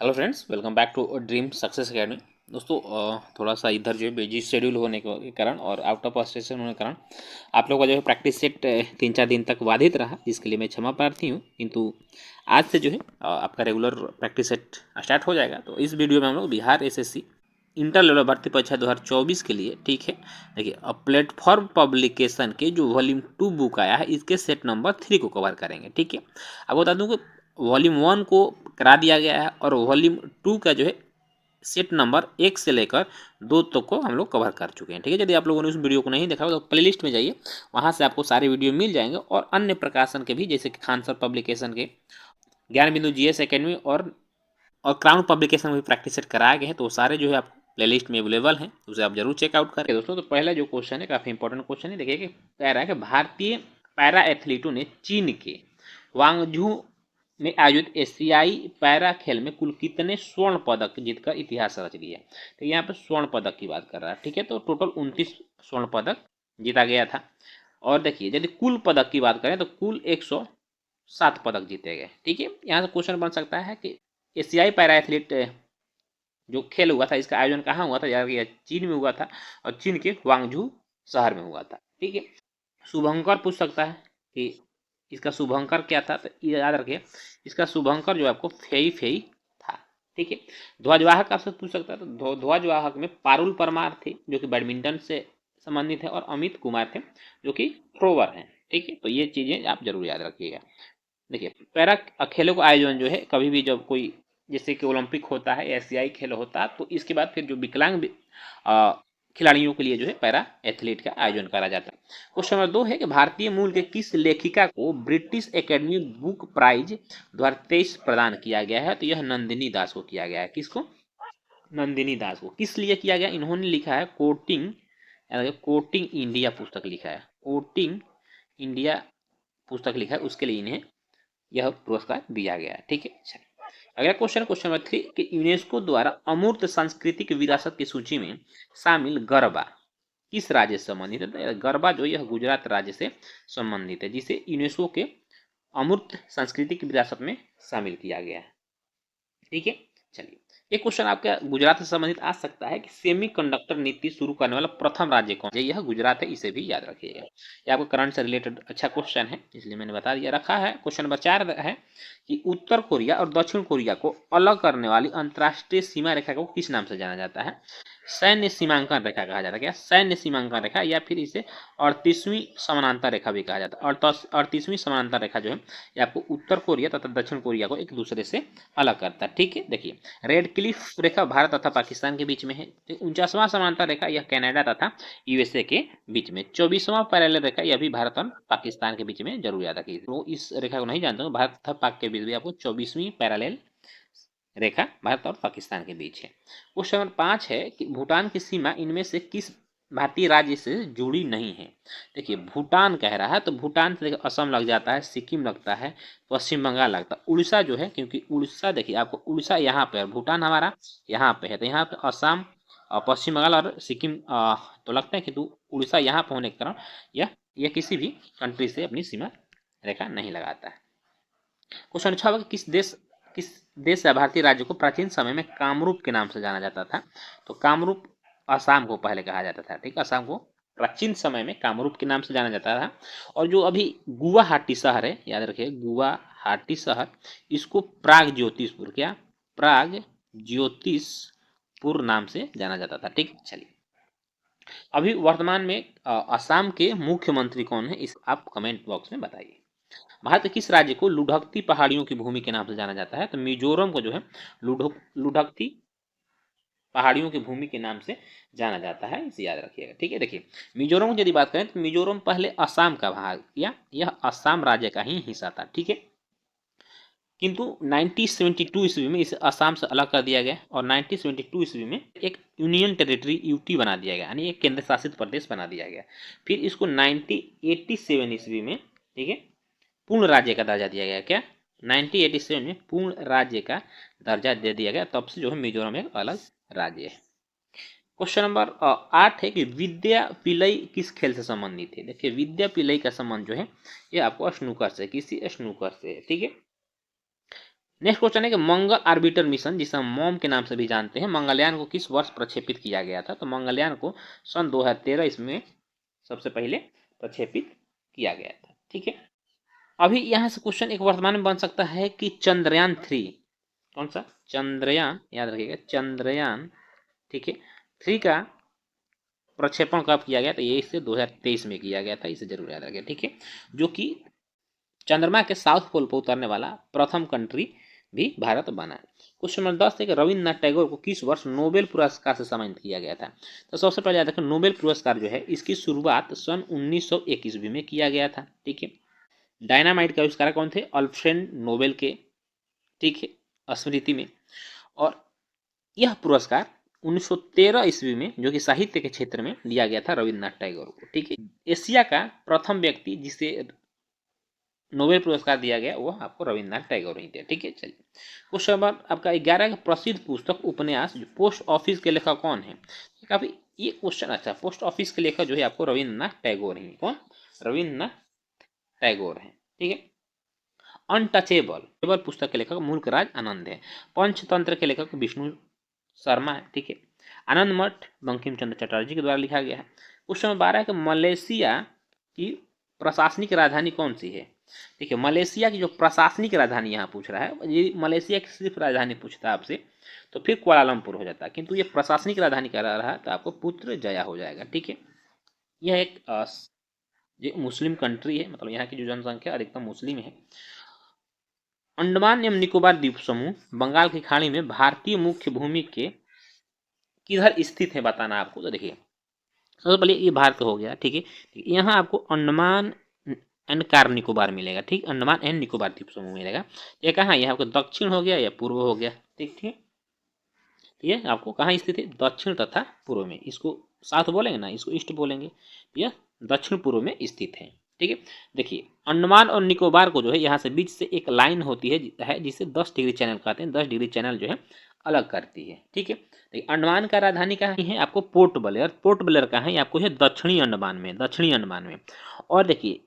Hello friends, welcome back to dream success academy. दोस्तों, थोड़ा सा इधर जो है बिजी शेड्यूल होने के कारण और आउट ऑफ स्टेशन होने के कारण आप लोग का जो है प्रैक्टिस सेट 3-4 दिन तक बाधित रहा, जिसके लिए मैं क्षमा प्रार्थी हूँ। किंतु आज से जो है आपका रेगुलर प्रैक्टिस सेट स्टार्ट हो जाएगा। तो इस वीडियो में हम लोग बिहार एसएससी इंटर लेवल भर्ती परीक्षा 2024 के लिए, ठीक है, देखिए, प्लेटफॉर्म पब्लिकेशन के जो वॉल्यूम 2 बुक आया है, इसके सेट नंबर 3 को कवर करेंगे। ठीक है, अब बता दूं कि वॉल्यूम 1 को करा दिया गया है और वॉल्यूम 2 का जो है सेट नंबर 1 से लेकर 2 तक को हम लोग कवर कर चुके हैं। ठीक है, यदि आप लोगों ने उस वीडियो को नहीं देखा हो तो प्लेलिस्ट में जाइए, वहाँ से आपको सारे वीडियो मिल जाएंगे। और अन्य प्रकाशन के भी, जैसे कि खान सर पब्लिकेशन के, ज्ञान बिंदु जीएस एकेडमी और क्राउन पब्लिकेशन में भी प्रैक्टिस सेट कराए गए हैं। तो वो सारे जो है आपको प्लेलिस्ट में अवेलेबल हैं, उसे आप जरूर चेकआउट करें। दोस्तों, तो पहला जो क्वेश्चन है काफ़ी इंपॉर्टेंट क्वेश्चन है। देखिए कि कह रहा है कि भारतीय पैरा एथलीटों ने चीन के वांगझू में आयोजित एशियाई पैरा खेल में कुल कितने स्वर्ण पदक जीतकर इतिहास रच दिया। तो यहाँ पे स्वर्ण पदक की बात कर रहा है। ठीक है, तो टोटल 29 स्वर्ण पदक जीता गया था। और देखिए, यदि कुल पदक की बात करें तो कुल 107 पदक जीते गए। ठीक है, यहाँ से क्वेश्चन बन सकता है कि एशियाई पैरा एथलीट जो खेल हुआ था, इसका आयोजन कहाँ हुआ था, यार ये चीन में हुआ था और चीन के वांगझू शहर में हुआ था। ठीक है, शुभंकर पूछ सकता है कि इसका शुभंकर क्या था, तो ये याद रखिए, इसका शुभंकर जो आपको फेई फेई था। ठीक है, ध्वजवाहक आपसे पूछ सकता है, तो ध्वजवाहक में पारुल परमार थे जो कि बैडमिंटन से संबंधित है, और अमित कुमार थे जो कि थ्रोवर हैं। ठीक है, तो ये चीज़ें आप जरूर याद रखिएगा। देखिए, पैरा खेलों का आयोजन जो है कभी भी जब कोई, जैसे कि ओलंपिक होता है, एशियाई खेल होता है, तो इसके बाद फिर जो विकलांग खिलाड़ियों के लिए जो है पैरा एथलीट का आयोजन करा जाता है। क्वेश्चन नंबर 2 है कि भारतीय मूल के किस लेखिका को ब्रिटिश एकेडमी बुक प्राइज 2023 प्रदान किया गया है। तो यह नंदिनी दास को किया गया है। किसको? नंदिनी दास को। किस लिए किया गया? इन्होंने लिखा है कोटिंग इंडिया पुस्तक लिखा है, कोटिंग इंडिया पुस्तक लिखा है, उसके लिए इन्हें यह पुरस्कार दिया गया है। ठीक है, चलिए अगला क्वेश्चन, क्वेश्चन नंबर 3 कि यूनेस्को द्वारा अमूर्त सांस्कृतिक विरासत की सूची में शामिल गरबा किस राज्य से संबंधित है। तो गरबा जो यह गुजरात राज्य से संबंधित है, जिसे यूनेस्को के अमूर्त सांस्कृतिक विरासत में शामिल किया गया है। ठीक है, चलिए एक क्वेश्चन आपका गुजरात से संबंधित आ सकता है कि सेमी कंडक्टर नीति शुरू करने वाला प्रथम राज्य कौन है। यह गुजरात है, इसे भी याद रखिएगा। यह आपको करंट से रिलेटेड अच्छा क्वेश्चन है, इसलिए मैंने बता दिया रखा है। क्वेश्चन नंबर 4 है कि उत्तर कोरिया और दक्षिण कोरिया को अलग करने वाली अंतर्राष्ट्रीय सीमा रेखा को किस नाम से जाना जाता है। सैन्य सीमांकन रेखा कहा जाता है। क्या? सैन्य सीमांकन रेखा, या फिर इसे 38वीं समानांतर रेखा भी कहा जाता है। और 38वीं समानांतर रेखा जो है ये आपको उत्तर कोरिया तथा दक्षिण कोरिया को एक दूसरे से अलग करता है। ठीक है, देखिए, रेड क्लिफ रेखा भारत तथा पाकिस्तान के बीच में है। 49वां समांतर रेखा यह कनाडा तथा यूएसए के बीच में। 24वां पैरेलल रेखा यह भी भारत और पाकिस्तान के बीच में, जरूर याद रखिए। तो इस रेखा को नहीं जानते हो, भारत तथा पाक के बीच भी आपको 24वीं पैरेलल रेखा भारत और पाकिस्तान के बीच है। क्वेश्चन नंबर 5 है कि भूटान की सीमा इनमें से किस भारतीय राज्य से जुड़ी नहीं है। देखिए, भूटान कह रहा है तो भूटान से असम लग जाता है, सिक्किम लगता है, पश्चिम बंगाल लगता है, उड़ीसा जो है, क्योंकि उड़ीसा, देखिए आपको उड़ीसा यहाँ पे है, भूटान हमारा यहाँ पे है, तो यहाँ पे असम, पश्चिम बंगाल और सिक्किम तो लगता है, किंतु उड़ीसा यहाँ पे होने के कारण यह किसी भी कंट्री से अपनी सीमा रेखा नहीं लगाता है। क्वेश्चन 6 किस देश या भारतीय राज्य को प्राचीन समय में कामरूप के नाम से जाना जाता था। तो कामरूप असम को पहले कहा जाता था। ठीक, असम को प्राचीन समय में कामरूप के नाम से जाना जाता था। और जो अभी गुवाहाटी शहर है, याद रखिए, गुवाहाटी शहर, इसको प्राग ज्योतिषपुर, क्या? प्राग ज्योतिषपुर नाम से जाना जाता था। ठीक, चलिए अभी वर्तमान में असम के मुख्यमंत्री कौन है, इस आप कमेंट बॉक्स में बताइए। भारत के किस राज्य को लुढ़कती पहाड़ियों की भूमि के नाम से जाना जाता है। तो मिजोरम को जो है लुढ़कती पहाड़ियों की भूमि के नाम से जाना जाता है, इसे याद रखिएगा। ठीक है, देखिए, मिजोरम की यदि बात करें तो मिजोरम पहले असम का भाग, या यह असम राज्य का ही हिस्सा था। ठीक है, किंतु 1972 ईस्वी में इसे असम से अलग कर दिया गया, और 1972 ईस्वी में एक यूनियन टेरिटरी यूटी बना दिया गया, यानी एक केंद्र शासित प्रदेश बना दिया गया। फिर इसको 1987 ईस्वी में, ठीक है, पूर्ण राज्य का दर्जा दिया गया। क्या? 1987 में पूर्ण राज्य का दर्जा दे दिया गया, तब से जो है मिजोरम एक अलग राज्य है। क्वेश्चन नंबर 8 है कि विद्या पिलई किस खेल से संबंधित है। देखिए, विद्या पिलई का संबंध जो है ये आपको स्नूकर से, किसी स्नूकर से है। ठीक है, नेक्स्ट क्वेश्चन है कि मंगल आर्बिटर मिशन, जिसे हम मॉम के नाम से भी जानते हैं, मंगलयान को किस वर्ष प्रक्षेपित किया गया था? तो मंगलयान को सन 2013 इसमें सबसे पहले प्रक्षेपित किया गया था। ठीक है, अभी यहाँ से क्वेश्चन एक वर्तमान में बन सकता है कि चंद्रयान 3, कौन सा? चंद्रयान, याद रखिएगा चंद्रयान, ठीक है, 3 का प्रक्षेपण कब किया गया? तो ये इससे 2023 में किया गया था, इसे जरूर याद रखिए। ठीक है, जो कि चंद्रमा के साउथ पोल पर उतरने वाला प्रथम कंट्री भी भारत बना। क्वेश्चन नंबर 10 है कि रविन्द्रनाथ टैगोर को किस वर्ष नोबेल पुरस्कार से सम्मानित किया गया था? तो सबसे पहले याद रखें, नोबेल पुरस्कार जो है इसकी शुरुआत सन 1901 ईस्वी में किया गया था। ठीक है, डायनामाइट के आविष्कारक कौन थे? अल्फ्रेड नोबेल के, ठीक है, स्मृति में। और यह पुरस्कार 1913 ईस्वी में, जो कि साहित्य के क्षेत्र में, दिया गया था रविन्द्रनाथ टैगोर को। ठीक है, एशिया का प्रथम व्यक्ति जिसे नोबेल पुरस्कार दिया गया वो आपको रविन्द्रनाथ टैगोर ही थे। ठीक है, चलिए क्वेश्चन नंबर आपका 11 का प्रसिद्ध पुस्तक उपन्यास जो पोस्ट ऑफिस के लेखक कौन है? काफी ये क्वेश्चन अच्छा, पोस्ट ऑफिस के लेखक जो है आपको रविन्द्रनाथ टैगोर ही। कौन? रविन्द्रनाथ टैगोर है। ठीक है, अनटचेबल पुस्तक के लेखक मुल्कराज आनंद है। पंचतंत्र के लेखक विष्णु शर्मा है। ठीक है, आनंद मठ बंकिम चंद्र चटर्जी के द्वारा लिखा गया है। क्वेश्चन नंबर 12 है कि मलेशिया की प्रशासनिक राजधानी कौन सी है? देखिए, मलेशिया की जो प्रशासनिक राजधानी यहाँ पूछ रहा है, ये मलेशिया की सिर्फ राजधानी पूछता है आपसे तो फिर कुआलालंपुर हो जाता है, किंतु ये प्रशासनिक राजधानी कह रहा है तो आपको पुत्र जया हो जाएगा। ठीक है, यह एक ये मुस्लिम कंट्री है, मतलब यहाँ की जो जनसंख्या अधिकतम मुस्लिम है। अंडमान एवं निकोबार द्वीप समूह बंगाल की खाड़ी में भारतीय मुख्य भूमि के किधर स्थित है बताना आपको। तो देखिए, सबसे पहले ये भारत हो गया। ठीक है, यहाँ आपको अंडमान एंड कार निकोबार मिलेगा। ठीक, अंडमान एंड निकोबार द्वीप समूह मिलेगा। ये कहाँ? ये आपको दक्षिण हो गया या पूर्व हो गया। ठीक है, ये आपको कहाँ स्थित है? दक्षिण तथा पूर्व में। इसको साथ बोलेंगे ना, इसको ईस्ट बोलेंगे। यह दक्षिण पूर्व में स्थित है। ठीक है, देखिए अंडमान और निकोबार को जो है यहाँ से बीच से एक लाइन होती है जिसे 10 डिग्री चैनल कहते हैं। 10 डिग्री चैनल जो है अलग करती है। ठीक है, देखिए अंडमान का राजधानी कहाँ है? आपको पोर्ट ब्लेयर। पोर्ट ब्लेयर कहाँ है? आपको है दक्षिणी अंडमान में, दक्षिणी अंडमान में। और देखिए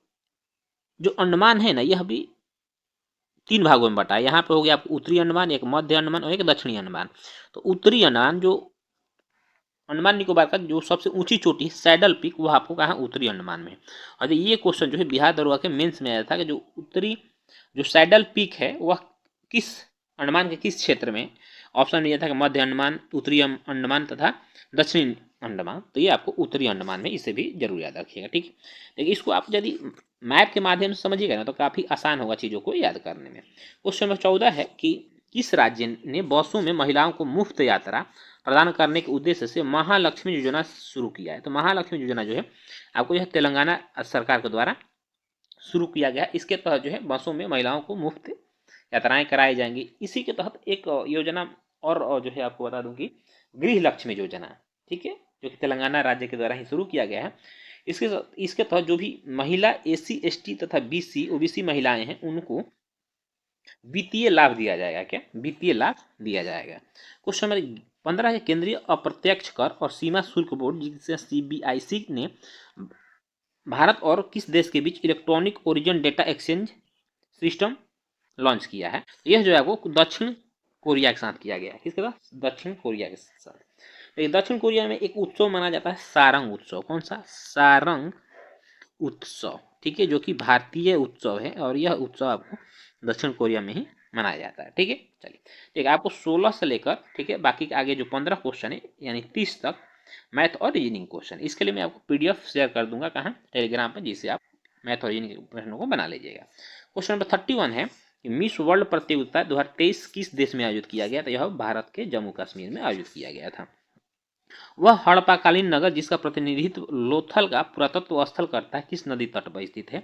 जो अंडमान है ना, यह भी 3 भागों में बटा है। यहाँ पे हो गया आपको उत्तरी अंडमान, एक मध्य अंडमान और एक दक्षिणी अंडमान। तो उत्तरी अंडमान, जो अंडमान निकोबार का जो सबसे ऊंची चोटी है सैडल पीक, वह आपको कहाँ? उत्तरी अंडमान में। और ये क्वेश्चन जो है बिहार दरोगा के मेंस में आया था कि जो उत्तरी जो सैडल पीक है वह किस अंडमान के किस क्षेत्र में? ऑप्शन दिया था कि मध्य अंडमान, उत्तरी अंडमान तथा दक्षिणी अंडमान। तो ये आपको उत्तरी अंडमान में, इसे भी जरूर याद रखिएगा। ठीक है, देखिए इसको आप यदि मैप के माध्यम से समझिएगा ना तो काफ़ी आसान होगा चीज़ों को याद करने में। क्वेश्चन नंबर 14 है कि किस राज्य ने बसों में महिलाओं को मुफ्त यात्रा प्रदान करने के उद्देश्य से महालक्ष्मी योजना शुरू किया है? तो महालक्ष्मी योजना जो है आपको यह तेलंगाना सरकार के द्वारा शुरू किया गया। इसके तहत जो है बसों में महिलाओं को मुफ्त यात्राएं कराई जाएंगी। इसी के तहत एक योजना और जो है आपको बता दूं कि गृह लक्ष्मी योजना, ठीक है, जो कि तेलंगाना राज्य के द्वारा ही शुरू किया गया है। इसके तहत जो भी महिला SC ST तथा BC OBC महिलाएं हैं उनको वित्तीय लाभ दिया जाएगा। क्या? वित्तीय लाभ दिया जाएगा। क्वेश्चन नंबर 15 है केंद्रीय अप्रत्यक्ष कर और सीमा शुल्क बोर्ड जिसे CBIC ने भारत और किस देश के बीच electronic origin data exchange system launch किया है? यह जो है वो दक्षिण कोरिया के साथ किया गया है। किसके साथ? दक्षिण कोरिया के साथ। तो दक्षिण कोरिया में एक उत्सव मनाया जाता है, सारंग उत्सव। कौन सा? सारंग उत्सव। ठीक है, जो कि भारतीय उत्सव है और यह उत्सव आपको दक्षिण कोरिया में ही मनाया जाता है। ठीक है, चलिए ठीक है, आपको 16 से लेकर, ठीक है, बाकी के आगे जो 15 क्वेश्चन है यानी 30 तक मैथ और रीजनिंग क्वेश्चन, इसके लिए मैं आपको PDF शेयर कर दूंगा। कहाँ? टेलीग्राम पर, जिससे आप मैथ और रीजनिंग प्रश्नों को बना लीजिएगा। क्वेश्चन नंबर 31 है कि मिस वर्ल्ड प्रतियोगिता 2023 किस देश में आयोजित किया गया? तो यह भारत के जम्मू कश्मीर में आयोजित किया गया था। वह हड़प्पाकालीन नगर जिसका प्रतिनिधित्व लोथल का पुरातत्व स्थल करता है किस नदी तट पर स्थित है?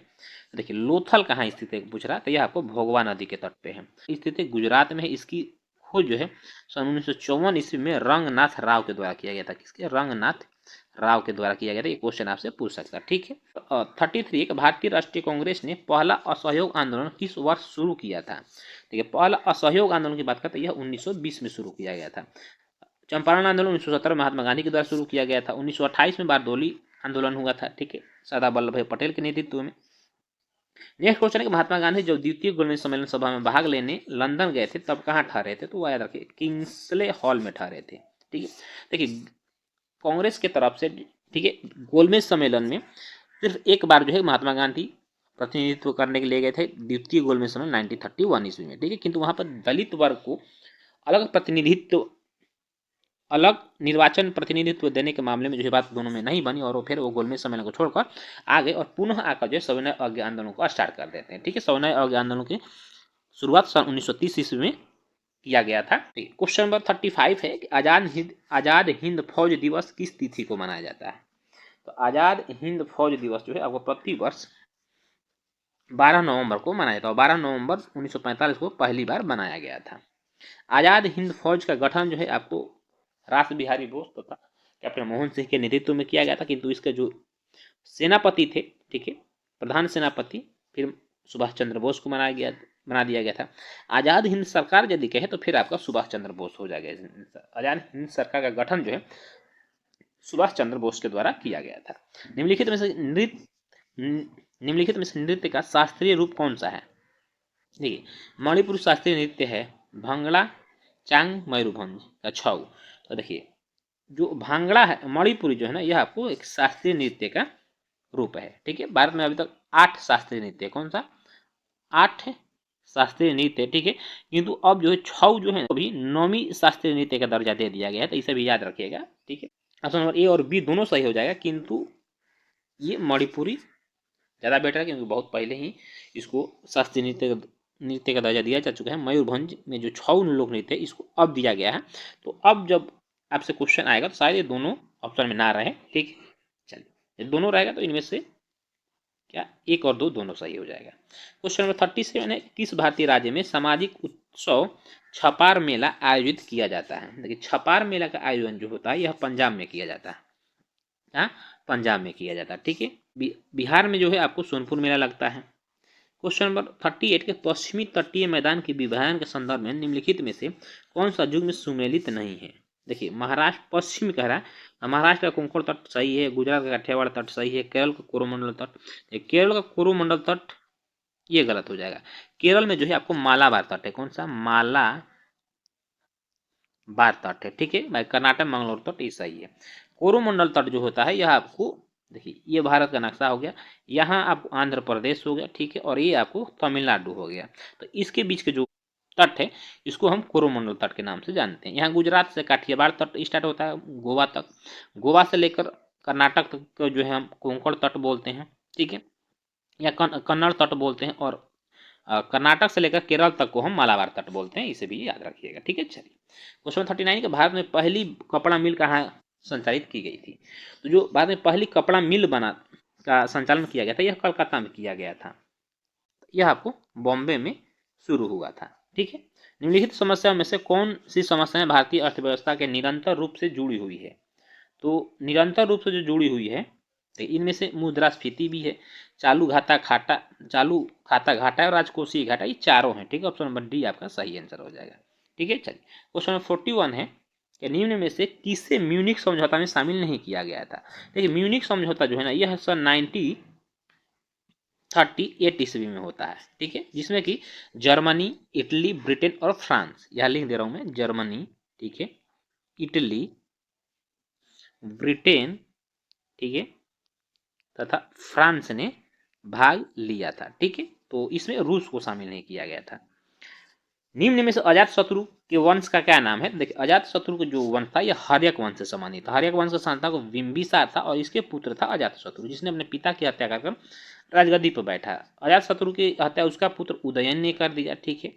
देखिए लोथल कहाँ स्थित है पूछ रहा है, तो यह आपको भोगवा नदी के तट पे है, स्थित है, गुजरात में है। इसकी खोज जो है सन 1954 ईस्वी में रंगनाथ राव के द्वारा किया गया था। किसके? रंगनाथ राव के द्वारा किया गया था। ये क्वेश्चन आपसे पूछ सकता है। ठीक है, 33 भारतीय राष्ट्रीय कांग्रेस ने पहला असहयोग आंदोलन किस वर्ष शुरू किया था? ठीक है, पहला असहयोग आंदोलन की बात करते हैं, यह 1920 में शुरू किया गया था। चंपारण आंदोलन 1917 महात्मा गांधी के द्वारा शुरू किया गया था। 1928 में बारडोली आंदोलन हुआ था। ठीक है, सरदार वल्लभ भाई पटेल के नेतृत्व में। नेक्स्ट क्वेश्चन है कि महात्मा गांधी जब द्वितीय गोलमेज सम्मेलन सभा में भाग लेने लंदन गए थे तब कहाँ ठहरे थे, तो वो याद रखिए किंग्सले हॉल में ठहरे थे। ठीक है, देखिए कांग्रेस के तरफ से, ठीक है, गोलमेज सम्मेलन में सिर्फ एक बार जो है महात्मा गांधी प्रतिनिधित्व करने के लिए गए थे, द्वितीय गोलमेज सम्मेलन 1931 ईस्वी में। ठीक है, किंतु वहां पर दलित वर्ग को अलग प्रतिनिधित्व, अलग निर्वाचन प्रतिनिधित्व देने के मामले में जो है बात दोनों में नहीं बनी, और वो फिर वो गोलमेज सम्मेलन को छोड़कर आ गए और पुनः आकर जो है सविनय अवज्ञा आंदोलन को स्टार्ट कर देते हैं। ठीक है, सविनय अवज्ञा आंदोलन की शुरुआत सन 1930 ईस्वी में किया गया था। क्वेश्चन नंबर 35 है कि आजाद हिंद फौज दिवस किस तिथि को मनाया जाता है। तो आजाद हिंद फौज दिवस जो है आपको प्रति वर्ष 12 नवंबर को मनाया जाता है। 12 नवंबर 1945 को पहली बार बनाया गया था। आजाद हिंद फौज का गठन जो है आपको रास बिहारी बोस तथा कैप्टन मोहन सिंह के नेतृत्व में किया गया था, किंतु इसके जो सेनापति थे, ठीक है, प्रधान सेनापति फिर सुभाष चंद्र बोस को बना दिया गया था। आजाद हिंद सरकार यदि कहे तो फिर आपका सुभाष चंद्र बोस हो जाएगा। आजाद हिंद सरकार का गठन जो है सुभाष चंद्र बोस के द्वारा किया गया था। निम्नलिखित में से नृत्य का शास्त्रीय रूप कौन सा है। देखिए मणिपुर शास्त्रीय नृत्य है भांगड़ा, चांग, मयूरभंज का छऊ। तो देखिए जो भांगड़ा है मणिपुरी जो है ना, यह आपको एक शास्त्रीय नृत्य का रूप है। ठीक है, भारत में अभी तक 8 शास्त्रीय नृत्य, कौन सा 8 शास्त्रीय नृत्य, ठीक है, किंतु अब जो है छऊ जो है अभी 9वीं शास्त्रीय नृत्य का दर्जा दे दिया गया है, तो इसे भी याद रखिएगा। ठीक है, ऑप्शन नंबर ए और बी दोनों सही हो जाएगा, किंतु ये मणिपुरी ज़्यादा बेटर है क्योंकि बहुत पहले ही इसको शास्त्रीय नृत्य का दर्जा दिया जा चुका है। मयूरभंज में जो छऊ लोक नृत्य है इसको अब दिया गया है। तो अब जब आपसे क्वेश्चन आएगा तो शायद ये दोनों ऑप्शन में ना रहे। ठीक है, चलिए दोनों रहेगा तो इनमें से क्या 1 और 2 दोनों सही हो जाएगा। क्वेश्चन नंबर 37 है किस भारतीय राज्य में सामाजिक उत्सव छपार मेला आयोजित किया जाता है। देखिए छपार मेला का आयोजन जो होता है यह पंजाब में किया जाता है। हाँ, पंजाब में किया जाता है। ठीक है, बिहार में जो है आपको सोनपुर मेला लगता है। क्वेश्चन नंबर 38 के पश्चिमी तटीय मैदान के विभाजन के संदर्भ में निम्नलिखित में से कौन सा युग में सुमेलित नहीं है। देखिए महाराष्ट्र पश्चिम कह रहा है, महाराष्ट्र का कोंकण तट सही है, गुजरात का काठियावाड़ तट सही है, केरल का कोरोमंडल तट, केरल का कोरोमंडल तट ये गलत हो जाएगा। केरल में जो है आपको मालाबार तट है, कौन सा मालाबार तट है। ठीक है भाई, कर्नाटक मंगलोर तट ये सही है। कोरोमंडल तट जो होता है यह आपको देखिए ये भारत का नक्शा हो गया, यहाँ आपको आंध्र प्रदेश हो गया, ठीक है, और ये आपको तमिलनाडु हो गया। तो इसके बीच के जो तट है इसको हम कोरोमंडल तट के नाम से जानते हैं। यहाँ गुजरात से काठियावाड़ तट स्टार्ट होता है गोवा तक, गोवा से लेकर कर्नाटक तक जो है हम कोंकण तट बोलते हैं। ठीक है, या कन्नड़ तट बोलते हैं, और कर्नाटक से लेकर केरल तक को हम मालाबार तट बोलते हैं, इसे भी याद रखिएगा। ठीक है, चलिए क्वेश्चन 39 के भारत में पहली कपड़ा मिल कहाँ संचालित की गई थी। तो जो भारत में पहली कपड़ा मिल बना का संचालन किया गया था यह कलकत्ता में किया गया था, यह आपको बॉम्बे में शुरू हुआ था। ठीक है, निम्नलिखित समस्याओं में से कौन सी समस्याएं भारतीय अर्थव्यवस्था के निरंतर रूप से जुड़ी हुई है। तो निरंतर रूप से जो जुड़ी हुई है तो इनमें से मुद्रास्फीति भी है, चालू खाता घाटा और राजकोषीय घाटा, ये चारों हैं। ठीक है, ऑप्शन नंबर डी आपका सही आंसर हो जाएगा। ठीक है, चलिए क्वेश्चन नंबर 41 है कि निम्न में से किसे म्यूनिक समझौता में शामिल नहीं किया गया था। देखिए म्यूनिक समझौता जो है ना यह सन 1938 ईस्वी में होता है। ठीक है, जिसमें कि जर्मनी, इटली, ब्रिटेन और फ्रांस, यह लिख दे रहा हूं मैं, जर्मनी, ठीक है, इटली, ब्रिटेन, ठीक है, तथा फ्रांस ने भाग लिया था। ठीक है, तो इसमें रूस को शामिल नहीं किया गया था। निम्न में से अजात शत्रु के वंश का क्या नाम है। देखिए अजात शत्रु का जो वंश था यह हर्यक वंश से संबंधित था। हर्यक वंश का संस्थापक को बिंबिसार था और इसके पुत्र था अजात शत्रु, जिसने अपने पिता की हत्या कर राजगद्दी पर बैठा। अजात शत्रु की हत्या उसका पुत्र उदयन ने कर दिया। ठीक है,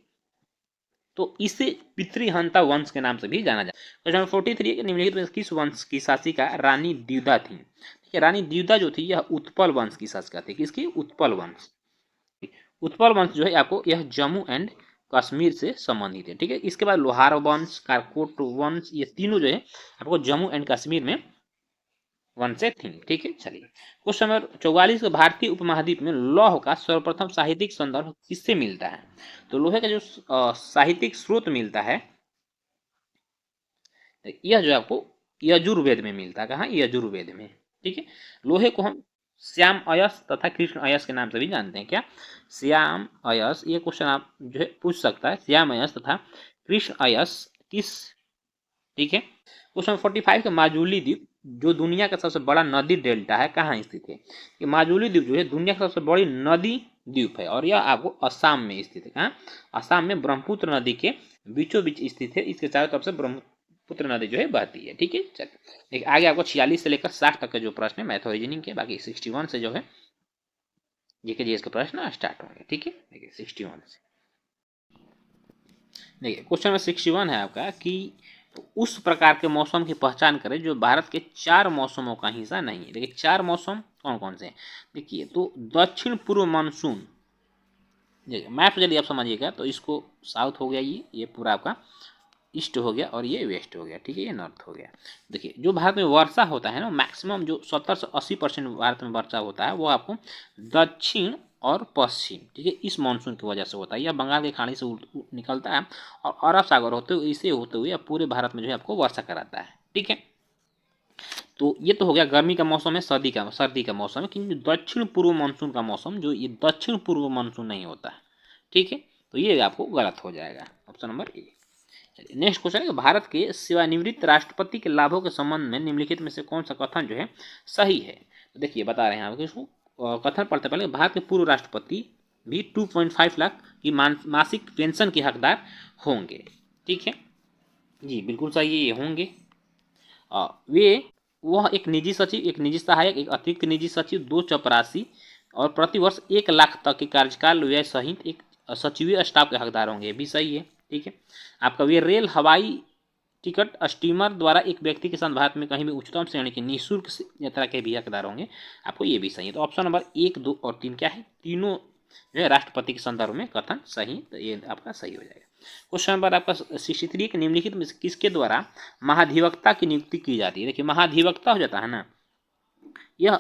तो इसे पितृहंता वंश के नाम से भी जाना जाता है। क्वेश्चन 43 है निम्नलिखित में किस वंश की शासिका रानी द्युदा थी। ठीक है, रानी द्युदा जो थी यह उत्पल वंश की शासिका थी। किसकी, उत्पल वंश। उत्पल वंश जो है आपको यह जम्मू एंड कश्मीर से संबंधित है। ठीक है, इसके बाद लोहार वंश, कारकोट वंश, ये तीनों जो है आपको जम्मू एंड कश्मीर में वंश से थी। ठीक है, चलिए क्वेश्चन नंबर 44 भारतीय उपमहाद्वीप में लौह का सर्वप्रथम साहित्यिक संदर्भ किससे मिलता है। तो लोहे का जो साहित्यिक स्रोत मिलता है यह जो आपको यजुर्वेद में मिलता है। कहाँ, यजुर्वेद में। ठीक है, लोहे को हम श्याम अयस तथा कृष्ण अयस के नाम से भी जानते हैं। क्या? श्याम अयस, ये क्वेश्चन आप जो है पूछ सकता है, श्याम अयस तथा कृष्ण अयस किस, ठीक है। क्वेश्चन 45 के माजुली द्वीप जो दुनिया का सबसे बड़ा नदी डेल्टा है कहाँ स्थित है? कि माजुली द्वीप जो है दुनिया का सबसे बड़ी नदी द्वीप है और यह आपको असम में स्थित है। कहाँ? असम में ब्रह्मपुत्र नदी के बीचों बीच स्थित है। इसके चारों तरफ से ब्रह्मपुत्र नदी जो है बहती है, ठीक है। चलिए देखिए आगे आपको 46 से लेकर 60 तक के जो प्रश्न है मैथ और रीजनिंग के, बाकी 61 से जो है जीके जीएस के प्रश्न स्टार्ट होंगे, ठीक है। देखिए 61 से देखिए क्वेश्चन नंबर 61 है आपका कि उस प्रकार के मौसम की पहचान करें जो भारत के 4 मौसमों का हिस्सा नहीं है। देखिए 4 मौसम कौन कौन से हैं? देखिए तो दक्षिण पूर्व मानसून, देखिए मैप यदि आप समझिएगा तो इसको साउथ हो गया, ये पूरा आपका ईस्ट हो गया और ये वेस्ट हो गया, ठीक है, ये नॉर्थ हो गया। देखिए जो भारत में वर्षा होता है ना, मैक्सिमम जो 70 से 80% भारत में वर्षा होता है वो आपको दक्षिण और पश्चिम, ठीक है, इस मानसून की वजह से होता है। यह बंगाल की खाड़ी से निकलता है और अरब सागर होते हुए इसे होते हुए पूरे भारत में जो है आपको वर्षा कराता है, ठीक है। तो ये तो हो गया गर्मी का मौसम है, सर्दी का मौसम है, क्योंकि दक्षिण पूर्व मानसून का मौसम जो ये दक्षिण पूर्व मानसून नहीं होता है, ठीक है। तो ये आपको गलत हो जाएगा, ऑप्शन नंबर ए। चलिए नेक्स्ट क्वेश्चन है, भारत के सेवानिवृत्त राष्ट्रपति के लाभों के संबंध में निम्नलिखित में से कौन सा कथन जो है सही है? तो देखिए बता रहे हैं आपको इसको, कथन पढ़ते पहले, भारत के पूर्व राष्ट्रपति भी 2.5 लाख की मासिक पेंशन के हकदार होंगे, ठीक है जी, बिल्कुल सही है, ये होंगे। वे वह एक निजी सचिव, एक निजी सहायक, एक अतिरिक्त निजी सचिव, 2 चपरासी और प्रतिवर्ष 1 लाख तक के कार्यकाल व्यय सहित एक सचिवीय स्टाफ के हकदार होंगे, भी सही है, ठीक है। आपका वे रेल, हवाई टिकट, स्टीमर द्वारा एक व्यक्ति के साथ भारत में कहीं भी उच्चतम श्रेणी की निःशुल्क यात्रा के भी हकदार होंगे, आपको ये भी सही है। तो ऑप्शन नंबर 1, 2 और 3 क्या है? तीनों जो है राष्ट्रपति के संदर्भ में कथन सही, तो ये आपका सही हो जाएगा। क्वेश्चन नंबर आपका 63 के निम्नलिखित में किसके द्वारा महाधिवक्ता की नियुक्ति की जाती है? देखिए महाधिवक्ता हो जाता है ना, यह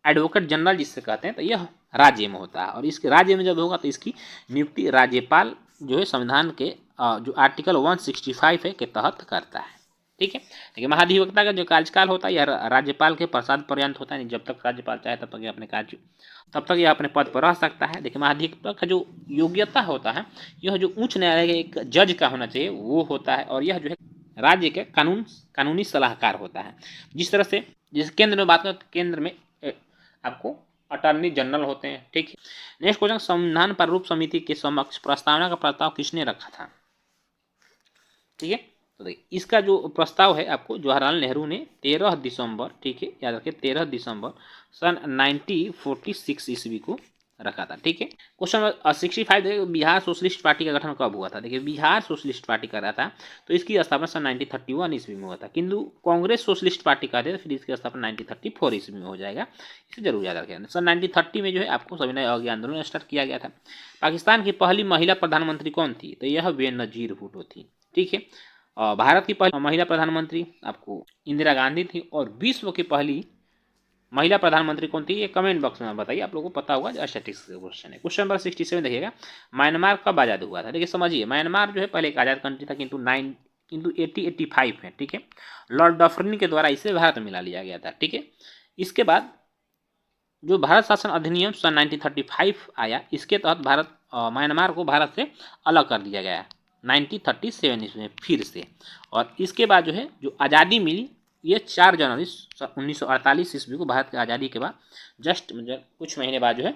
एडवोकेट जनरल जिससे कहते हैं, तो यह राज्य में होता है और इसके राज्य में जब होगा तो इसकी नियुक्ति राज्यपाल जो है संविधान के जो आर्टिकल 165 है के तहत करता है, ठीक है। देखिए महाधिवक्ता का जो कार्यकाल होता है यह राज्यपाल के प्रसाद पर्यंत होता है, जब तक राज्यपाल चाहे तब तक यह अपने कार्य तब तक यह अपने पद पर रह सकता है। देखिए महाधिवक्ता का जो योग्यता होता है यह जो उच्च न्यायालय के एक जज का होना चाहिए वो होता है, और यह जो है राज्य के कानूनी सलाहकार होता है। जिस तरह से जैसे केंद्र में बात करें तो केंद्र में आपको अटॉर्नी जनरल होते हैं, ठीक है। नेक्स्ट क्वेश्चन, संविधान प्रारूप समिति के समक्ष प्रस्तावना का प्रस्ताव किसने रखा था? ठीक है, तो देखिए इसका जो प्रस्ताव है आपको जवाहरलाल नेहरू ने 13 दिसंबर, ठीक है, याद रखिए 13 दिसंबर सन 1946 ईस्वी को रखा था, ठीक है। क्वेश्चन नंबर 65, देखिए बिहार सोशलिस्ट पार्टी का गठन कब हुआ था? देखिए बिहार सोशलिस्ट पार्टी कर रहा था तो इसकी स्थापना सन 1931 ईस्वी में हुआ था, किंतु कांग्रेस सोशलिस्ट पार्टी का है तो फिर इसकी स्थापना 1934 ईस्वी में हो जाएगा, इसे जरूर याद रखें। सन 1930 में जो है आपको सविनय अवज्ञा आंदोलन स्टार्ट किया गया था। पाकिस्तान की पहली महिला प्रधानमंत्री कौन थी? तो यह बेनजीर भुट्टो थी, ठीक है। भारत की पहली महिला प्रधानमंत्री आपको इंदिरा गांधी थी, और विश्व की पहली महिला प्रधानमंत्री कौन थी ये कमेंट बॉक्स में बताइए, आप लोगों को पता होगा, स्टैटिस्टिक्स का क्वेश्चन है। क्वेश्चन नंबर 67 देखिएगा, म्यांमार कब आज़ाद हुआ था? देखिए समझिए म्यांमार जो है पहले एक आज़ाद कंट्री था, किंतु 1885 है, ठीक है, लॉर्ड डफरिन के द्वारा इसे भारत में मिला लिया गया था, ठीक है। इसके बाद जो भारत शासन अधिनियम सन 1935 आया, इसके तहत म्यांमार को भारत से अलग कर दिया गया 1937 में फिर से, और इसके बाद जो है जो आज़ादी मिली ये 4 जनवरी 1948 ईस्वी को भारत की आज़ादी के बाद जस्ट कुछ महीने बाद जो है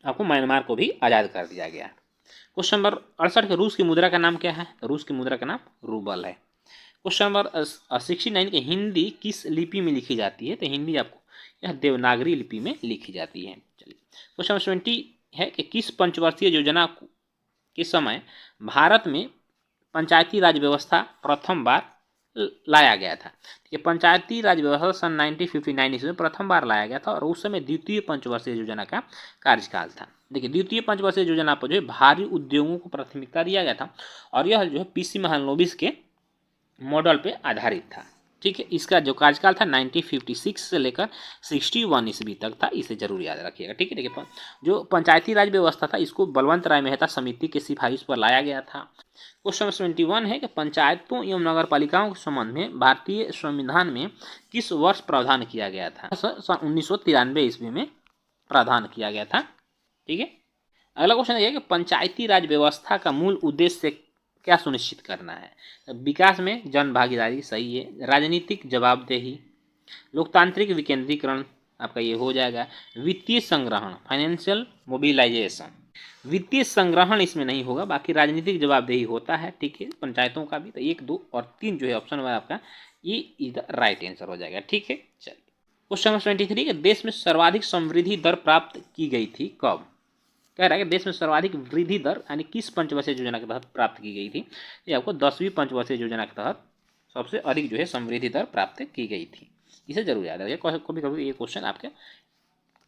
आपको म्यांमार को भी आज़ाद कर दिया गया। क्वेश्चन नंबर 68 के रूस की मुद्रा का नाम क्या है? रूस की मुद्रा का नाम रूबल है। क्वेश्चन नंबर 69 के हिंदी किस लिपि में लिखी जाती है? तो हिंदी आपको यह देवनागरी लिपि में लिखी जाती है। चलिए क्वेश्चन नंबर 70 है कि किस पंचवर्षीय योजना के समय भारत में पंचायती राज व्यवस्था प्रथम बार लाया गया था? ये पंचायती राज व्यवस्था सन 1959 ईस्वी में प्रथम बार लाया गया था, और उस समय द्वितीय पंचवर्षीय योजना का कार्यकाल था। देखिए द्वितीय पंचवर्षीय योजना पर जो है भारी उद्योगों को प्राथमिकता दिया गया था, और यह जो है पीसी महालनोबिस के मॉडल पे आधारित था, ठीक है। इसका जो कार्यकाल था 1956 से लेकर 61 ईस्वी तक था, इसे जरूर याद रखिएगा। ठीक है। देखिए जो पंचायती राज व्यवस्था था इसको बलवंत राय मेहता समिति की सिफारिश पर लाया गया था। क्वेश्चन 21 है कि पंचायतों एवं नगर पालिकाओं के संबंध में भारतीय संविधान में किस वर्ष प्रावधान किया गया था? 1993 ईस्वी में प्रावधान किया गया था। ठीक है। अगला क्वेश्चन यह है कि पंचायती राज व्यवस्था का मूल उद्देश्य क्या सुनिश्चित करना है? विकास में जन भागीदारी, सही है। राजनीतिक जवाबदेही, लोकतांत्रिक विकेंद्रीकरण, आपका ये हो जाएगा। वित्तीय संग्रहण, फाइनेंशियल मोबिलाइजेशन, वित्तीय संग्रहण इसमें नहीं होगा, बाकी राजनीतिक जवाबदेही होता है। ठीक है, पंचायतों का भी। तो 1, 2 और 3 जो है ऑप्शन नंबर आपका ये इज द राइट आंसर हो जाएगा। ठीक है। चलिए क्वेश्चन नंबर 23 के देश में सर्वाधिक समृद्धि दर प्राप्त की गई थी कब? कह रहा है कि देश में सर्वाधिक वृद्धि दर यानी किस पंचवर्षीय योजना के तहत प्राप्त की गई थी? ये आपको 10वीं पंचवर्षीय योजना के तहत सबसे अधिक जो है समृद्धि दर प्राप्त की गई थी। इसे जरूर याद रखिए, कभी कभी ये क्वेश्चन आपके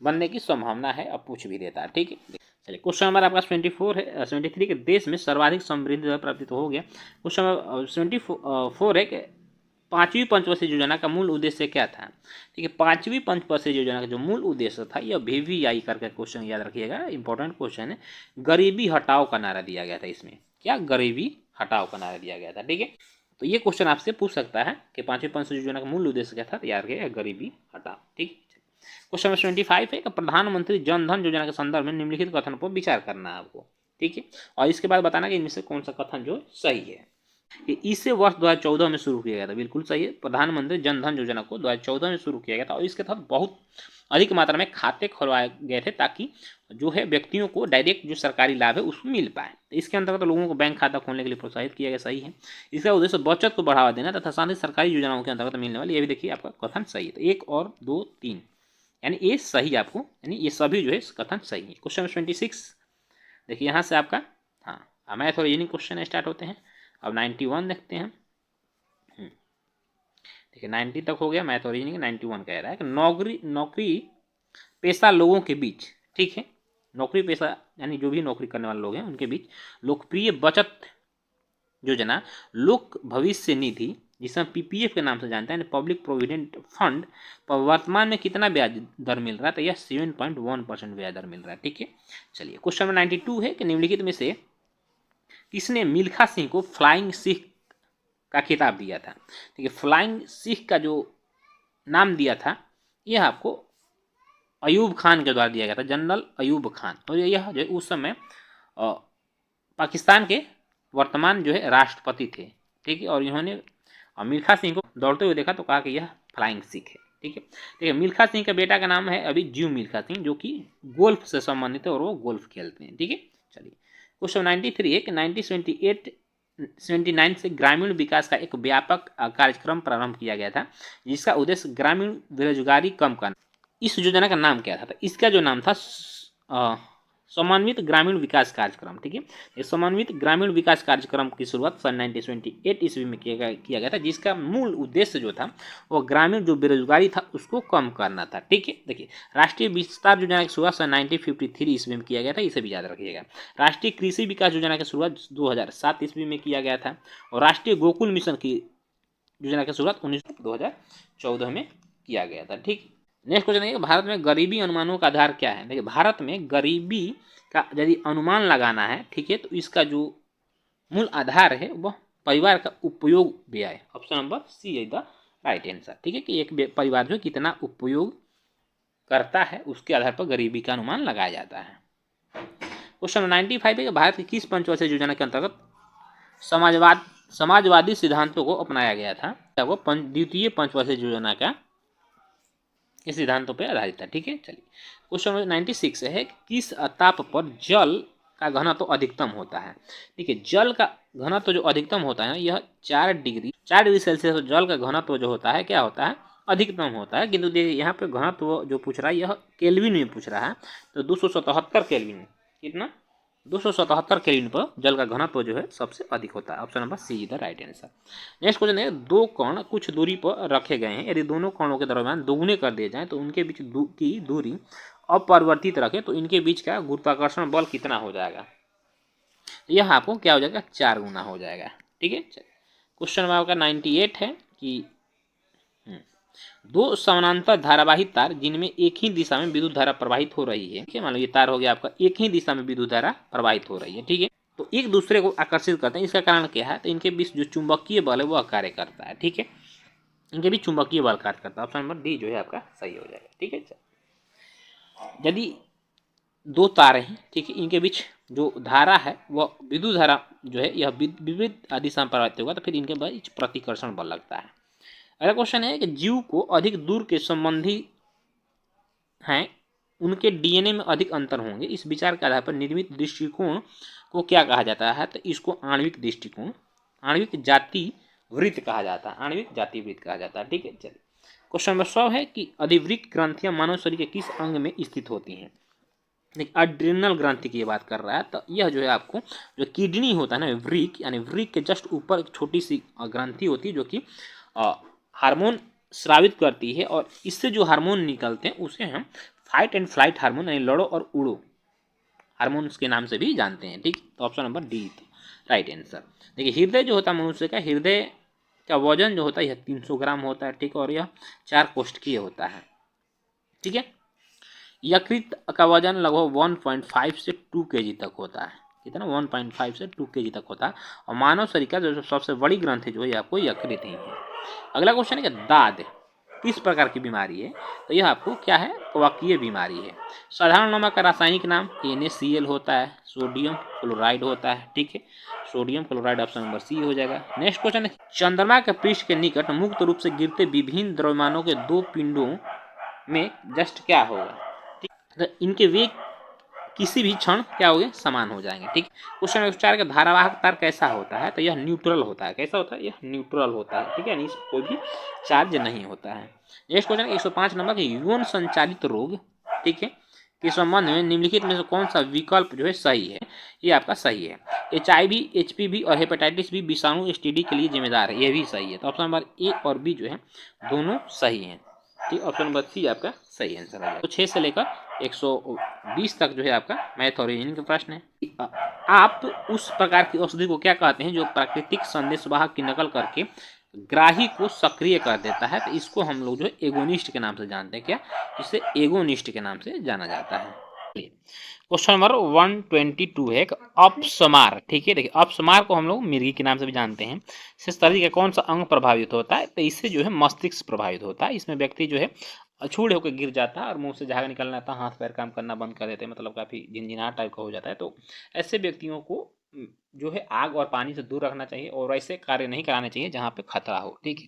बनने की संभावना है, अब पूछ भी देता है। ठीक है। चलिए क्वेश्चन नंबर आपका 23 के देश में सर्वाधिक समृद्धि दर प्राप्त तो हो गया। क्वेश्चन नंबर 24 है कि 5वीं पंचवर्षीय योजना का मूल उद्देश्य क्या था? ठीक है, 5वीं पंचवर्षीय योजना का जो मूल उद्देश्य था यह VVI करके क्वेश्चन याद रखिएगा, इंपॉर्टेंट क्वेश्चन है। गरीबी हटाओ का नारा दिया गया था इसमें। क्या? गरीबी हटाओ का नारा दिया गया था। ठीक है। तो ये क्वेश्चन आपसे पूछ सकता है कि 5वीं पंचवर्षीय योजना का मूल उद्देश्य क्या था? याद रखिएगा, गरीबी हटाओ। ठीक। क्वेश्चन नंबर 25 है कि प्रधानमंत्री जन धन योजना के संदर्भ में निम्नलिखित कथन पर विचार करना है आपको। ठीक है। और इसके बाद बताना कि इनमें से कौन सा कथन जो सही है। इसे वर्ष 2014 में शुरू किया गया था, बिल्कुल सही है। प्रधानमंत्री जन धन योजना को 2014 में शुरू किया गया था और इसके तहत बहुत अधिक मात्रा में खाते खुलवाए गए थे ताकि जो है व्यक्तियों को डायरेक्ट जो सरकारी लाभ है उसको मिल पाए। तो इसके अंतर्गत लोगों को बैंक खाता खोलने के लिए प्रोत्साहित किया गया, सही है। इसका उद्देश्य बचत को बढ़ावा देना तथा साथ ही सरकारी योजनाओं के अंतर्गत मिलने वाली, ये भी देखिए आपका कथन सही है। तो 1 और 2 3 यानी ये सही आपको, यानी ये सभी जो है कथन सही है। क्वेश्चन 26 देखिए, यहाँ से आपका मैथ और रीजनिंग क्वेश्चन स्टार्ट होते हैं। अब 91 देखते हैं। देखिए 90 तक हो गया मैथ और रीजनिंग। 91 कह रहा है कि नौकरी पेशा लोगों के बीच, ठीक है, नौकरी पेशा यानी जो भी नौकरी करने वाले लोग हैं उनके बीच लोकप्रिय बचत योजना लोक भविष्य निधि, जिसे हम PPF के नाम से जानते हैं, पब्लिक प्रोविडेंट फंड, पर वर्तमान में कितना ब्याज दर मिल रहा है? तो यह 7.1% ब्याज दर मिल रहा है। ठीक है। चलिए क्वेश्चन नंबर 92 है कि निम्नलिखित में से किसने मिल्खा सिंह को फ्लाइंग सिख का खिताब दिया था? ठीक है, फ्लाइंग सिख का जो नाम दिया था यह आपको अयूब खान के द्वारा दिया गया था, जनरल अयूब खान। और यह जो उस समय पाकिस्तान के वर्तमान जो है राष्ट्रपति थे। ठीक है। और इन्होंने मिल्खा सिंह को दौड़ते हुए देखा तो कहा कि यह फ्लाइंग सिख है। ठीक है। देखिए मिल्खा सिंह का बेटा का नाम है अभी जीव मिल्खा सिंह, जो कि गोल्फ से संबंधित है और वो गोल्फ खेलते हैं। ठीक है। चलिए क्वेश्चन 93 है कि 1979 से ग्रामीण विकास का एक व्यापक कार्यक्रम प्रारंभ किया गया था जिसका उद्देश्य ग्रामीण बेरोजगारी कम करना। इस योजना का नाम क्या था? तो इसका जो नाम था समन्वित ग्रामीण विकास कार्यक्रम। ठीक है। ये समन्वित ग्रामीण विकास कार्यक्रम की शुरुआत सन 1928 ईस्वी में किया गया था, जिसका मूल उद्देश्य जो था वो ग्रामीण जो बेरोजगारी था उसको कम करना था। ठीक है। देखिए राष्ट्रीय विस्तार योजना की शुरुआत सन 1953 ईस्वी में किया गया था, इसे भी याद रखिएगा। राष्ट्रीय कृषि विकास योजना की शुरुआत 2007 ईस्वी में किया गया था और राष्ट्रीय गोकुल मिशन की योजना की शुरुआत 2014 में किया गया था। ठीक। नेक्स्ट क्वेश्चन है भारत में गरीबी अनुमानों का आधार क्या है? देखिए भारत में गरीबी का यदि अनुमान लगाना है, ठीक है, तो इसका जो मूल आधार है वह परिवार का उपयोग व्यय, option number C is the right answer. ठीक है, कि एक परिवार जो कितना उपयोग करता है उसके आधार पर गरीबी का अनुमान लगाया जाता है। क्वेश्चन 95 है कि भारत की किस पंचवर्षीय योजना के अंतर्गत समाजवादी सिद्धांतों को अपनाया गया था? वो द्वितीय पंचवर्षीय योजना का इस सिद्धांतों पर आधारित था। ठीक है। चलिए क्वेश्चन 96 है किस ताप पर जल का घनत्व तो अधिकतम होता है? ठीक है, जल का घनत्व तो जो अधिकतम होता है यह 4 डिग्री सेल्सियस जल का घनत्व जो होता है क्या होता है? अधिकतम होता है। किंतु देखिए यहाँ पे घनत्व जो पूछ रहा है यह केल्विन में पूछ रहा है, तो 277 केल्विन, कितना? 277 केल्विन पर जल का घनत्व जो है सबसे अधिक होता है। Option number C is the right answer. Next question है दो कण कुछ दूरी पर रखे गए हैं, यदि दोनों कणों के दरम्यान दोगुने कर दिए जाएं तो उनके बीच की दूरी अपरिवर्तित रखें तो इनके बीच का गुरुत्वाकर्षण बल कितना हो जाएगा? यह आपको क्या हो जाएगा? 4 गुना हो जाएगा। ठीक है। क्वेश्चन नंबर आपका 98 है कि दो समानांतर धारावाही तार जिनमें एक ही दिशा में विद्युत धारा प्रवाहित हो रही है, ठीक है, मान लो ये तार हो गया आपका, एक ही दिशा में विद्युत धारा प्रवाहित हो रही है, ठीक है, तो एक दूसरे को आकर्षित करते हैं। इसका कारण क्या है, तो इनके बीच जो चुंबकीय बल है वह कार्य करता है, ठीक है, इनके बीच चुंबकीय बल कार्य करता है। ऑप्शन नंबर डी जो है आपका सही हो जाएगा, ठीक है। यदि दो तारे हैं, ठीक है, इनके बीच जो धारा है वह विद्युत धारा जो है यह विपरीत दिशा में प्रवाहित होगा, तो फिर इनके बीच प्रतिकर्षण बल लगता है। अगला क्वेश्चन है कि जीव को अधिक दूर के संबंधी हैं उनके डीएनए में अधिक अंतर होंगे, इस विचार के आधार पर निर्मित दृष्टिकोण को क्या कहा जाता है, तो इसको आणविक दृष्टिकोण, आणविक जाति वृत्त कहा जाता है, आणविक जाति वृत्त कहा जाता है, ठीक है। चलिए क्वेश्चन नंबर 100 है कि अधिवृक्क ग्रंथियां मानव शरीर के किस अंग में स्थित होती हैं। अड्रिनल ग्रंथि की बात कर रहा है, तो यह जो है आपको जो किडनी होता है ना, वृक्क यानी वृक्क के जस्ट ऊपर एक छोटी सी ग्रंथि होती है जो कि हार्मोन स्रावित करती है, और इससे जो हार्मोन निकलते हैं उसे हम फाइट एंड फ्लाइट हार्मोन यानी लड़ो और उड़ो हार्मोन्स के नाम से भी जानते हैं, ठीक। तो option number D right answer. देखिए हृदय जो होता है मनुष्य का, हृदय का वजन जो होता है यह 300 ग्राम होता है, ठीक, और यह 4 कोष्ठकीय होता है, ठीक है। यकृत का वजन लगभग 1.5 से 2 kg तक होता है, कितना 1.5 से 2 kg तक होता है, और मानव शरीर का जो सबसे बड़ी ग्रंथि जो है आपको यकृत ही है। अगला क्वेश्चन है कि दाद किस प्रकार की बीमारी है, तो यह आपको क्या है, कवकीय बीमारी है। साधारण नमक का रासायनिक नाम NaCl होता है, सोडियम क्लोराइड होता है, ठीक है, sodium chloride option number C हो जाएगा। नेक्स्ट क्वेश्चन है चंद्रमा के पृष्ठ के निकट मुक्त रूप से गिरते विभिन्न द्रव्यमानों के दो पिंडों में जस्ट क्या होगा, ठीक, तो इनके वेग किसी भी क्षण क्या हो गए, समान हो जाएंगे, ठीक। क्वेश्चन नंबर 4 का धारावाहक तार कैसा होता है, तो यह न्यूट्रल होता है, कैसा होता है, यह न्यूट्रल होता है, ठीक है, यानी कोई भी चार्ज नहीं होता है। नेक्स्ट क्वेश्चन 105 नंबर के यौन संचालित रोग, ठीक है, के संबंध में निम्नलिखित में से कौन सा विकल्प जो है सही है, ये आपका सही है। HIV, HPV और हेपेटाइटिस बी विषाणु STD के लिए जिम्मेदार है, यह भी सही है। तो ऑप्शन नंबर ए और बी जो है दोनों सही हैं, ठीक, ऑप्शन नंबर सी आपका सही आंसर है। तो 6 से लेकर 120 तक जो है आपका मैथ और रीजनिंग का प्रश्न है। आप उस प्रकार की औषधि को क्या कहते हैं जो प्राकृतिक संदेशवाहक की नकल करके ग्राही को सक्रिय कर देता है, तो इसको हम लोग जो है एगोनिस्ट के नाम से जानते हैं, क्या, इसे एगोनिस्ट के नाम से जाना जाता है। क्वेश्चन नंबर 122 है अपस्मार, ठीक है, देखिए अपस्मार को हम लोग मिर्गी के नाम से भी जानते हैं। इस तरह का कौन सा अंग प्रभावित होता है, तो इससे जो है मस्तिष्क प्रभावित होता है। इसमें व्यक्ति जो है अछूड़ होकर गिर जाता है और मुंह से झाग निकलना आता है, हाथ पैर काम करना बंद कर देते हैं, मतलब काफ़ी झिनझिनाहट टाइप का हो जाता है। तो ऐसे व्यक्तियों को जो है आग और पानी से दूर रखना चाहिए और ऐसे कार्य नहीं कराने चाहिए जहाँ पे खतरा हो, ठीक है।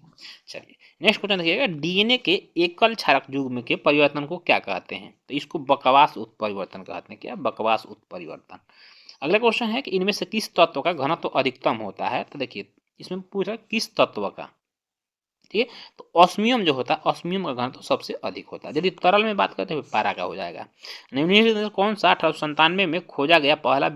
चलिए नेक्स्ट क्वेश्चन देखिएगा, DNA के एकल क्षारक युग्म के परिवर्तन को क्या कहते हैं, तो इसको बकवास उत्परिवर्तन कहते हैं, क्या, बकवास उत्परिवर्तन। अगला क्वेश्चन है कि इनमें से किस तत्व का घनत्व तो अधिकतम होता है, तो देखिए इसमें पूछ रहा है किस तत्व का, ठीक है, तो ऑस्मियम जो होता है, ऑस्मियम का घनत्व सबसे अधिक होता है। यदि तरल में बात करते हैं पारा का हो जाएगा। निम्नलिखित में कौन सा 1897 में खोजा गया पहला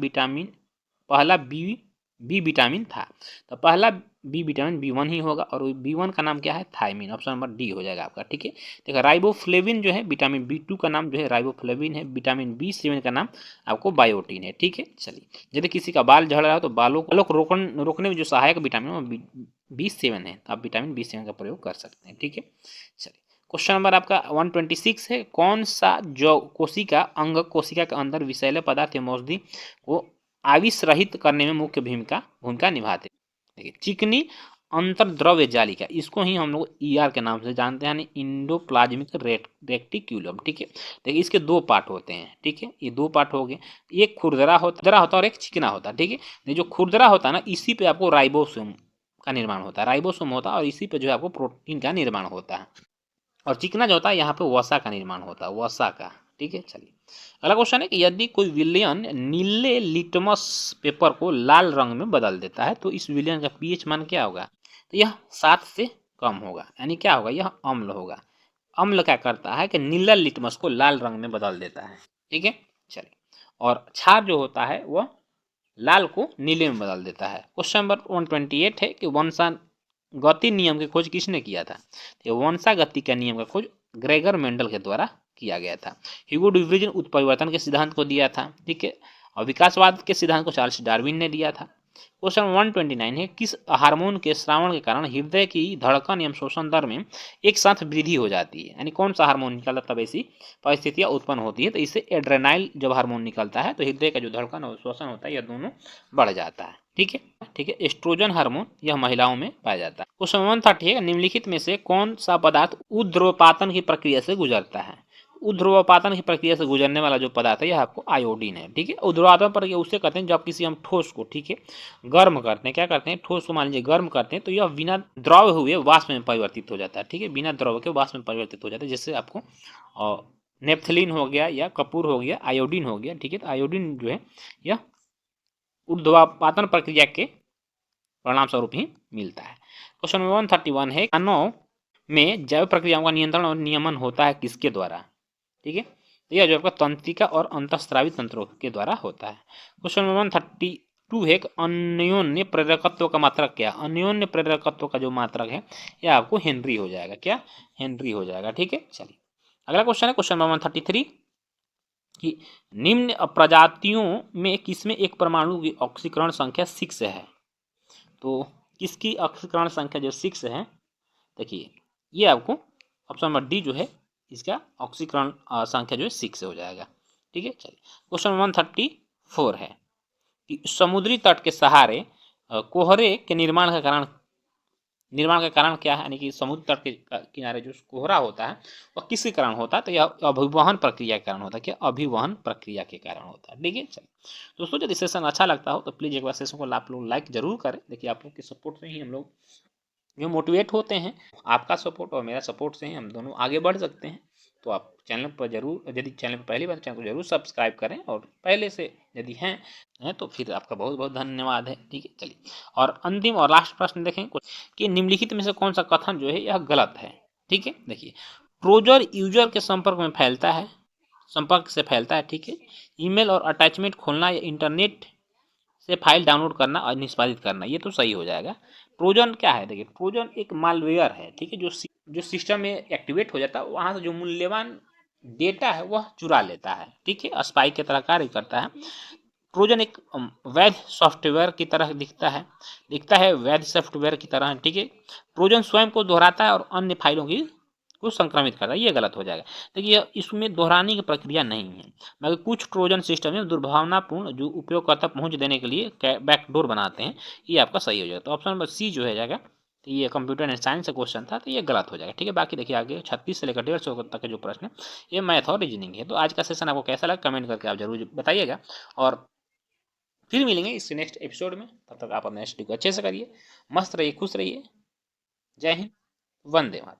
बी विटामिन था, तो पहला बी विटामिन B1 ही होगा, और B1 का नाम क्या है, थायमिन, ऑप्शन नंबर डी हो जाएगा आपका, ठीक है। देखो राइबोफ्लेविन जो है विटामिन B2 का नाम जो है राइबोफ्लेविन है, विटामिन B7 का नाम आपको बायोटीन है, ठीक है। चलिए यदि किसी का बाल झड़ रहा हो तो बालों को रोकने में जो सहायक विटामिन B7 है, तो आप विटामिन B7 का प्रयोग कर सकते हैं, ठीक है। चलिए क्वेश्चन नंबर आपका 126 है, कौन सा जो कोशिका अंग कोशिका के अंदर विषैले पदार्थ या औषधि को आविष रहित करने में मुख्य भूमिका निभाते हैं। देखिए चिकनी अंतर्द्रव्य जालिका, इसको ही हम लोग ER के नाम से जानते हैं, यानी इंडोप्लाज्मिक रेटिक्यूलम, ठीक है। देखिए इसके दो पार्ट होते हैं, ठीक है, ये दो पार्ट हो गए, एक खुरदरा होता है और एक चिकना होता है, ठीक है। जो खुरदरा होता है ना, इसी पे आपको राइबोसोम का निर्माण होता है, राइबोसोम होता है, और इसी पे जो है आपको प्रोटीन का निर्माण होता है, और चिकना जो होता है यहाँ पे वसा का निर्माण होता है, वसा का, ठीक है। चलिए अगला क्वेश्चन है कि यदि कोई विलयन नीले लिटमस पेपर को लाल रंग में बदल देता है तो इस विलयन का pH मान क्या होगा, तो यह 7 से कम होगा, यानी क्या होगा, यह अम्ल होगा। अम्ल क्या करता है कि नीला लिटमस को लाल रंग में बदल देता है, ठीक है। चलिए और क्षार जो होता है वह लाल को नीले में बदल देता है। क्वेश्चन नंबर 128 है कि वंशागति नियम की खोज किसने किया था, तो वंशागति का नियम का खोज ग्रेगर मेंडल के द्वारा किया गया था। ह्यूगो ड्यूवेरिन उत्परिवर्तन के सिद्धांत को दिया था, ठीक है, और विकासवाद के सिद्धांत को चार्ल्स डार्विन ने दिया था। क्वेश्चन 129 है, किस हार्मोन के स्रावण के कारण हृदय की धड़कन एवं श्वसन दर में एक साथ वृद्धि हो जाती है, यानी कौन सा हार्मोन निकलता तब ऐसी परिस्थितियां उत्पन्न होती है? तो इससे एड्रेनाइल जब हार्मोन निकलता है तो हृदय का जो धड़कन और श्वसन होता है यह दोनों बढ़ जाता है। ठीक है, ठीक है। एस्ट्रोजन हार्मोन यह महिलाओं में पाया जाता है। क्वेश्चन 130 है, निम्नलिखित में से कौन सा पदार्थ उध्रुवपातन की प्रक्रिया से गुजरता है? उध्रुवपातन की प्रक्रिया से गुजरने वाला जो पदार्थ है यह आपको आयोडीन है। ठीक है, उध्रुवपातन प्रक्रिया उससे कहते हैं जब किसी हम ठोस को, ठीक है, गर्म करते हैं, क्या करते हैं, ठोस को मान लीजिए गर्म करते हैं तो यह बिना द्रव हुए वाष्प में परिवर्तित हो जाता है। ठीक है, बिना द्रव के वाष्प में परिवर्तित हो जाता है, जिससे आपको नेप्थलीन हो गया या कपूर हो गया, आयोडीन हो गया। ठीक है, तो आयोडीन जो है यह ऊर्ध्वापातन प्रक्रिया के परिणाम स्वरूप ही मिलता है। क्वेश्चन 131 है, मानव में जैव प्रक्रियाओं का नियंत्रण और नियमन होता है किसके द्वारा? ठीक है, तो यह जो आपका तंत्रिका और अंतःस्रावी तंत्रों के द्वारा होता है। क्वेश्चन 132 है, अन्योन्य प्रेरकत्व का मात्रक क्या? अन्योन्य प्रेरकत्व का जो मात्रक है यह आपको हेनरी हो जाएगा। क्या? हेनरी हो जाएगा। ठीक है, चलिए अगला क्वेश्चन है क्वेश्चन 133 कि निम्न प्रजातियों में किसमें एक परमाणु की ऑक्सीकरण संख्या 6 है? तो किसकी ऑक्सीकरण संख्या जो 6 है, देखिए ये आपको ऑप्शन नंबर डी जो है इसका ऑक्सीकरण संख्या जो है 6 हो जाएगा। ठीक है, चलिए क्वेश्चन 134 है कि समुद्री तट के सहारे कोहरे के निर्माण का कारण क्या है? यानी कि समुद्र तट के किनारे जो कोहरा होता है वह किसके कारण होता है? तो यह अभिवहन प्रक्रिया के कारण होता है। क्या? अभिवहन प्रक्रिया के कारण होता है। ठीक है, चलिए दोस्तों, यदि सेशन अच्छा लगता हो तो प्लीज़ एक बार सेशन को आप लोग लाइक जरूर करें। देखिए आप लोग के सपोर्ट से ही हम लोग जो मोटिवेट होते हैं, आपका सपोर्ट और मेरा सपोर्ट से ही हम दोनों आगे बढ़ सकते हैं। तो आप चैनल पर जरूर, यदि चैनल पर पहली बार चैनल को जरूर सब्सक्राइब करें, और पहले से यदि हैं तो फिर आपका बहुत बहुत धन्यवाद है। ठीक है, चलिए और अंतिम और लास्ट प्रश्न देखें कि निम्नलिखित में से कौन सा कथन जो है यह गलत है? ठीक है, देखिए ट्रोजर यूजर के संपर्क में फैलता है, संपर्क से फैलता है। ठीक है, ईमेल और अटैचमेंट खोलना या इंटरनेट से फाइल डाउनलोड करना और निष्पादित करना, ये तो सही हो जाएगा। ट्रोजन क्या है? देखिए ट्रोजन एक मालवेयर है। ठीक है, जो सिस्टम में एक्टिवेट हो जाता है, वहाँ से जो मूल्यवान डेटा है वह चुरा लेता है। ठीक है, स्पाई की तरह कार्य करता है। ट्रोजन एक वैध सॉफ्टवेयर की तरह दिखता है वैध सॉफ्टवेयर की तरह। ठीक है, ट्रोजन स्वयं को दोहराता है और अन्य फाइलों की को संक्रमित करता है, ये गलत हो जाएगा। देखिए इसमें दोहराने की प्रक्रिया नहीं है, मगर कुछ ट्रोजन सिस्टम में दुर्भावनापूर्ण जो उपयोगकर्ता पहुंच देने के लिए बैकडोर बनाते हैं, ये आपका सही हो जाएगा। तो ऑप्शन नंबर सी जो है जाएगा, तो ये कंप्यूटर एंड साइंस का क्वेश्चन था, तो ये गलत हो जाएगा। ठीक है, बाकी देखिए आगे 36 से लेकर 150 तक के जो प्रश्न है ये मैथ और रीजनिंग है। तो आज का सेशन आपको कैसा लगा कमेंट करके आप जरूर बताइएगा, और फिर मिलेंगे इसके नेक्स्ट एपिसोड में। तब तक आप अपना स्टडी को अच्छे से करिए, मस्त रहिए, खुश रहिए। जय हिंद, वंदे मातरम।